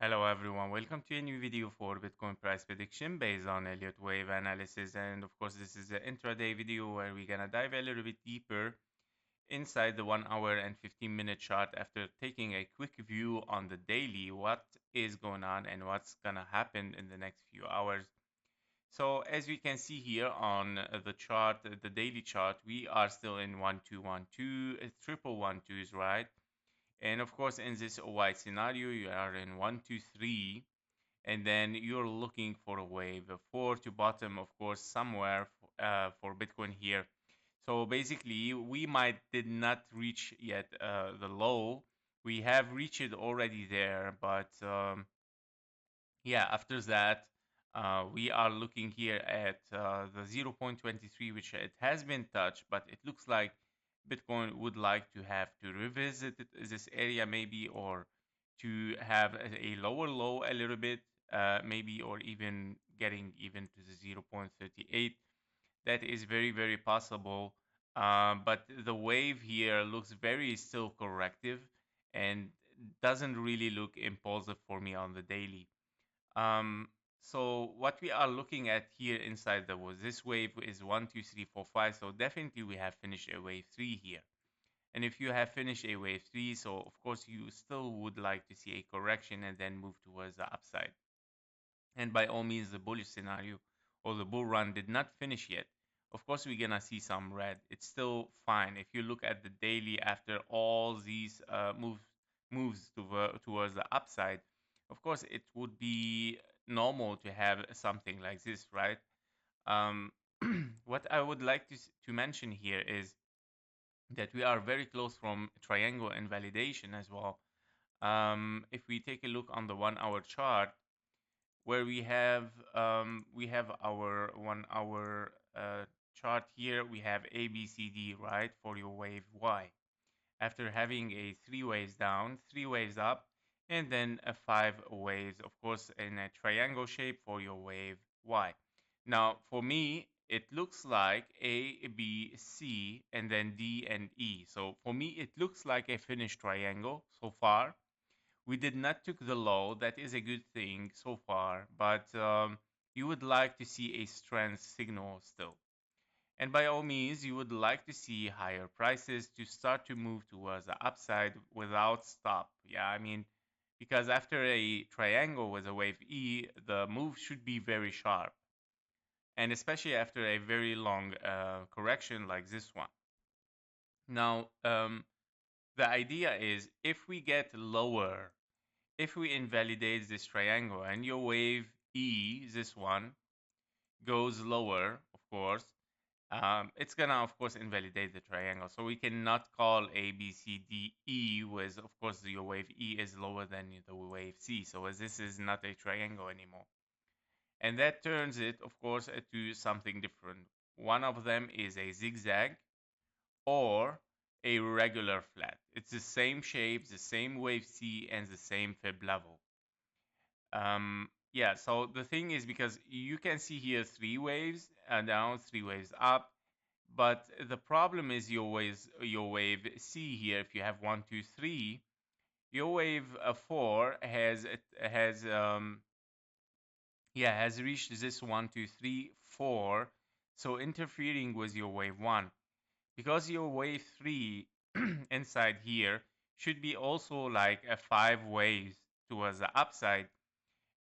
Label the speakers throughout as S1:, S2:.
S1: Hello everyone, welcome to a new video for Bitcoin price prediction based on Elliott wave analysis, and of course this is an intraday video where we're gonna dive a little bit deeper inside the 1 hour and 15-minute chart after taking a quick view on the daily, what is going on and what's gonna happen in the next few hours. So as we can see here on the chart, the daily chart, we are still in 1212, triple 1 2s, right? And of course, in this OY scenario, you are in 1 2 3, and then you're looking for a wave, a 4 to bottom, of course, somewhere for Bitcoin here. So basically, we might did not reach yet the low. We have reached it already there, but yeah, after that, we are looking here at the 0.23, which it has been touched, but it looks like Bitcoin would like to have to revisit this area maybe, or to have a lower low a little bit, maybe, or even getting even to the 0.38. That is very, very possible. But the wave here looks very still corrective and doesn't really look impulsive for me on the daily. So what we are looking at here inside the was this wave is 1 2 3 4 5. So definitely we have finished a wave 3 here. And if you have finished a wave 3, so of course you still would like to see a correction and then move towards the upside. And by all means, the bullish scenario or the bull run did not finish yet. Of course, we're gonna see some red. It's still fine. If you look at the daily after all these moves towards the upside, of course, it would be normal to have something like this, right? Um, what I would like to mention here is that we are very close from triangle invalidation as well. If we take a look on the 1 hour chart, where we have our 1 hour chart here, we have ABCD, right, for your wave Y. After having a 3 waves down, 3 waves up, and then a 5 waves, of course, in a triangle shape for your wave Y. Now, for me, it looks like A, B, C, and then D and E. So for me, it looks like a finished triangle so far. We did not took the low. That is a good thing so far, but you would like to see a strength signal still. And by all means, you would like to see higher prices to start to move towards the upside without stop. Yeah, I mean, because after a triangle with a wave E, the move should be very sharp. And especially after a very long correction like this one. Now, the idea is if we get lower, if we invalidate this triangle and your wave E, this one, goes lower, of course, it's gonna, of course, invalidate the triangle. So we cannot call A, B, C, D, E with, of course, your wave E is lower than the wave C. So as this is not a triangle anymore. And that turns it, of course, to something different. One of them is a zigzag or a regular flat. It's the same shape, the same wave C, and the same fib level. Yeah, so the thing is, because you can see here 3 waves down, 3 waves up, but the problem is your wave C here. If you have 1 2 3, your wave 4 has reached this 1 2 3 4, so interfering with your wave 1, because your wave 3 inside here should be also like a 5 waves towards the upside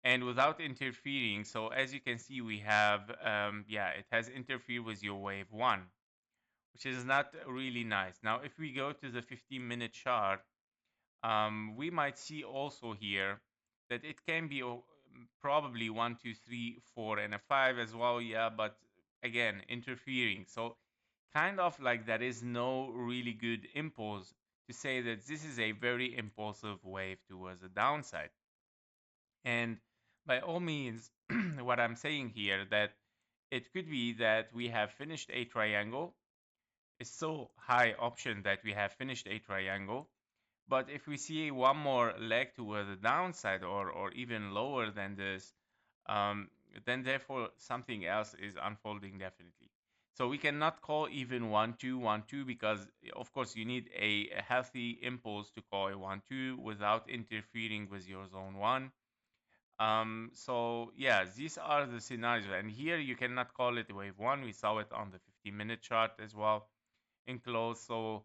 S1: and without interfering. So as you can see, we have yeah, it has interfered with your wave 1, which is not really nice. Now if we go to the 15-minute chart, we might see also here that it can be probably 1 2 3 4 and a 5 as well. Yeah, but again, interfering. So kind of like there is no really good impulse to say that this is a very impulsive wave towards the downside. And by all means, what I'm saying here, that it could be that we have finished a triangle. It's so high option that we have finished a triangle. But if we see one more leg toward the downside, or even lower than this, um, then therefore something else is unfolding definitely. So we cannot call even 1 2 1 2, because of course you need a healthy impulse to call a 1 2 without interfering with your zone 1. So yeah, these are the scenarios, and here you cannot call it wave one. We saw it on the 15-minute chart as well in close. So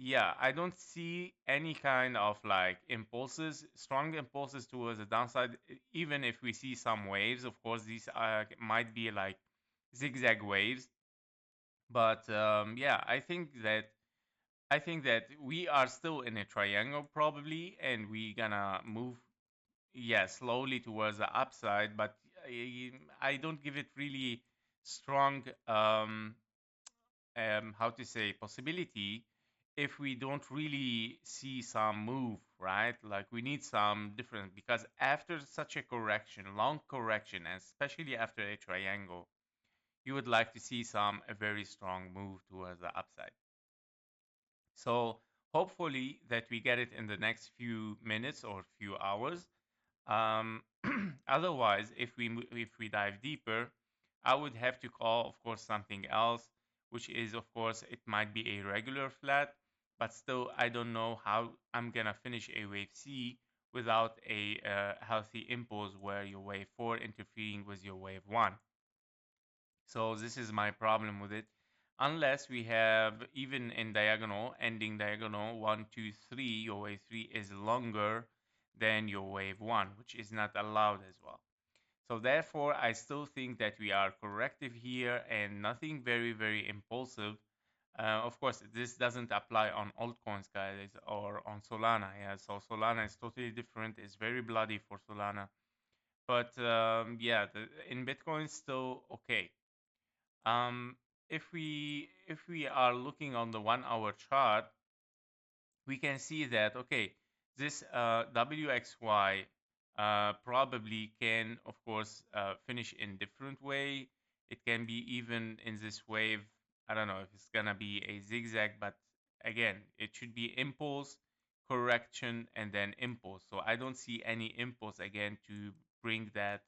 S1: yeah, I don't see any kind of like impulses, strong impulses towards the downside. Even if we see some waves, of course, these might be like zigzag waves. But yeah, I think that we are still in a triangle probably, and we gonna move, yeah, slowly towards the upside. But I don't give it really strong how to say possibility if we don't really see some move, right? Like we need some different, because after such a correction, long correction, and especially after a triangle, you would like to see some a very strong move towards the upside. So hopefully that we get it in the next few minutes or few hours. Um, Otherwise, if we dive deeper, I would have to call, of course, something else, which is, of course, it might be a regular flat, but still, I don't know how I'm gonna finish a wave C without a healthy impulse where your wave 4 interfering with your wave 1. So this is my problem with it. Unless we have even in diagonal, ending diagonal 1, 2, 3, your wave 3 is longer than your wave 1, which is not allowed as well. So therefore, I still think that we are corrective here and nothing very, very impulsive. Of course, this doesn't apply on altcoins, guys, or on Solana. Yeah, so Solana is totally different. It's very bloody for Solana. But yeah, in Bitcoin, still okay. Um, if we are looking on the 1 hour chart, we can see that okay, this WXY probably can, of course, finish in different way. It can be even in this wave. I don't know if it's gonna be a zigzag, but again, it should be impulse, correction, and then impulse. So I don't see any impulse again to bring that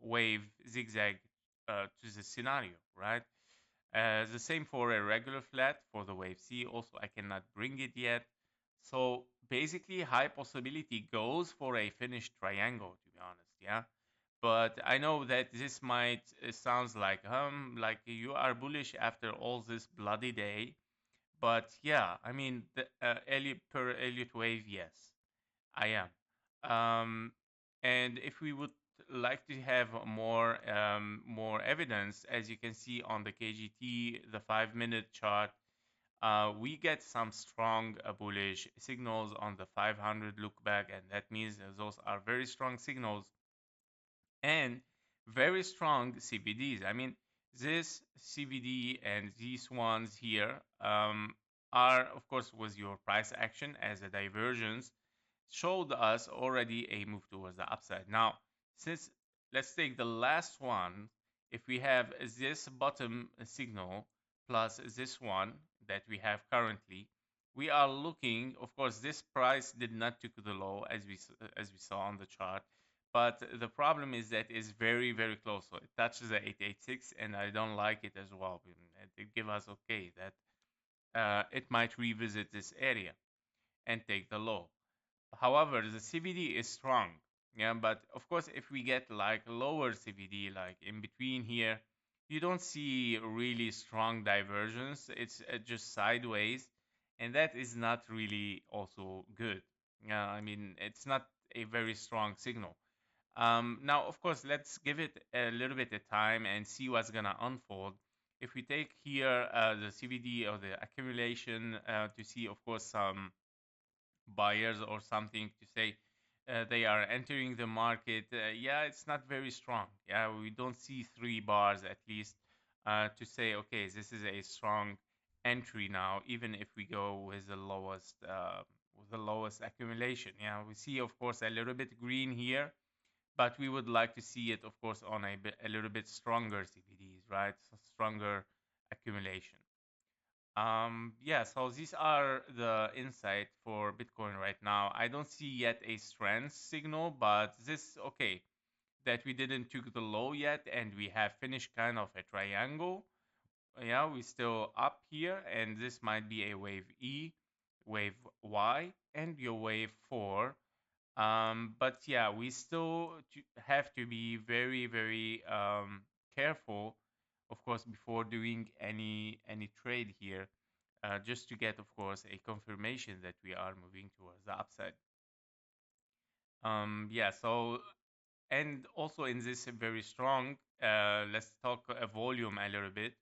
S1: wave zigzag to the scenario, right? The same for a regular flat for the wave C. Also, I cannot bring it yet. So basically, high possibility goes for a finished triangle, to be honest. Yeah. But I know that this might sounds like you are bullish after all this bloody day. But yeah, I mean, the Elliott per Elliott wave, yes. I am. And if we would like to have more evidence, as you can see on the KGT, the 5 minute chart, we get some strong bullish signals on the 500 look back, and that means that those are very strong signals and very strong CBDs. I mean, this CBD and these ones here are, of course, with your price action as a divergence, showed us already a move towards the upside. Now, since let's take the last one, if we have this bottom signal plus this one that we have currently, we are looking, of course, this price did not take the low as we saw on the chart, but the problem is that it's very, very close. So it touches the 886, and I don't like it as well. It give us okay that it might revisit this area and take the low. However, the CVD is strong. Yeah, but of course, if we get like lower CVD, like in between here, you don't see really strong divergence. It's just sideways, and that is not really also good. I mean, it's not a very strong signal. Now, of course, let's give it a little bit of time and see what's gonna unfold. If we take here the CVD or the accumulation to see, of course, some buyers or something to say they are entering the market. Yeah, it's not very strong. Yeah, we don't see 3 bars at least to say, okay, this is a strong entry now, even if we go with the lowest accumulation. Yeah, we see, of course, a little bit green here, but we would like to see it, of course, on a little bit stronger CBDs, right? So stronger accumulation. Yeah, so these are the insight for Bitcoin right now. I don't see yet a strength signal, but this okay that we didn't took the low yet and we have finished kind of a triangle. Yeah, we still up here, and this might be a wave E, wave Y, and your wave 4 But yeah, we still have to be very, very careful, of course, before doing any trade here, just to get, of course, a confirmation that we are moving towards the upside. Yeah, so and also in this very strong, let's talk a volume a little bit.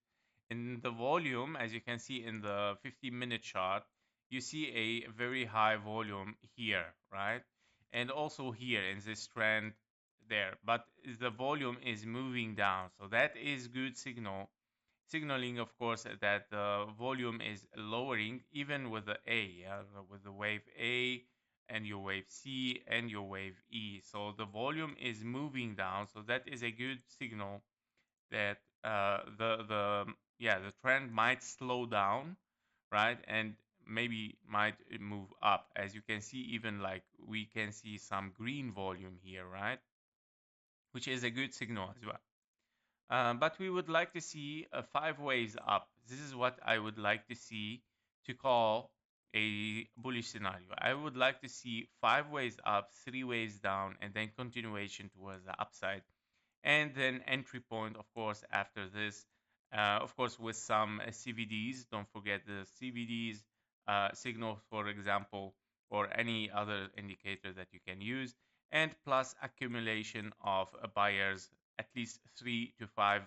S1: In the volume, as you can see in the 15-minute chart, you see a very high volume here, right? And also here in this trend there. But the volume is moving down. So that is good signal, signaling, of course, that the volume is lowering even with the A, yeah, with the wave A and your wave C and your wave E. So the volume is moving down. So that is a good signal that the trend might slow down, right? And maybe might move up. As you can see, even like we can see some green volume here, right? Which is a good signal as well. But we would like to see 5 waves up. This is what I would like to see to call a bullish scenario. I would like to see 5 waves up, 3 waves down, and then continuation towards the upside. And then entry point, of course, after this, of course, with some CVDs. Don't forget the CVDs signal, for example, or any other indicator that you can use, and plus accumulation of buyers, at least 3 to 5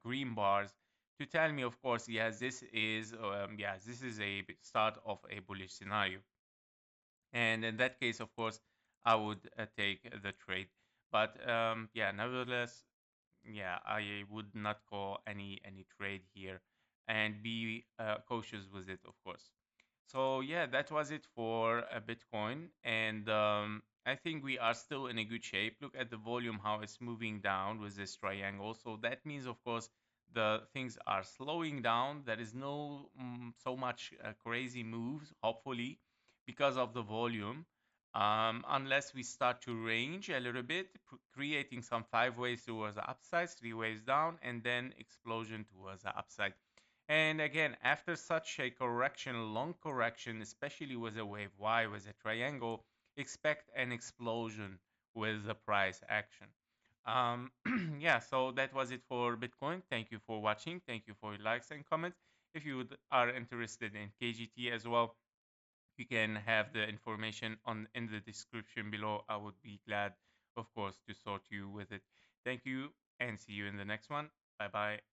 S1: green bars to tell me, of course, yes, this is a start of a bullish scenario. And in that case, of course, I would take the trade. But yeah, nevertheless, yeah, I would not call any trade here, and be cautious with it, of course. So yeah, that was it for Bitcoin, and I think we are still in a good shape. Look at the volume, how it's moving down with this triangle. So that means, of course, the things are slowing down. There is no so much crazy moves, hopefully, because of the volume. Unless we start to range a little bit, creating some 5 waves towards the upside, 3 waves down, and then explosion towards the upside. And again, after such a correction, long correction, especially with a wave Y, with a triangle, expect an explosion with the price action. Um, yeah, so that was it for Bitcoin. Thank you for watching. Thank you for your likes and comments. If you are interested in KGT as well, you can have the information on in the description below. I would be glad, of course, to sort you with it. Thank you and see you in the next one. Bye bye.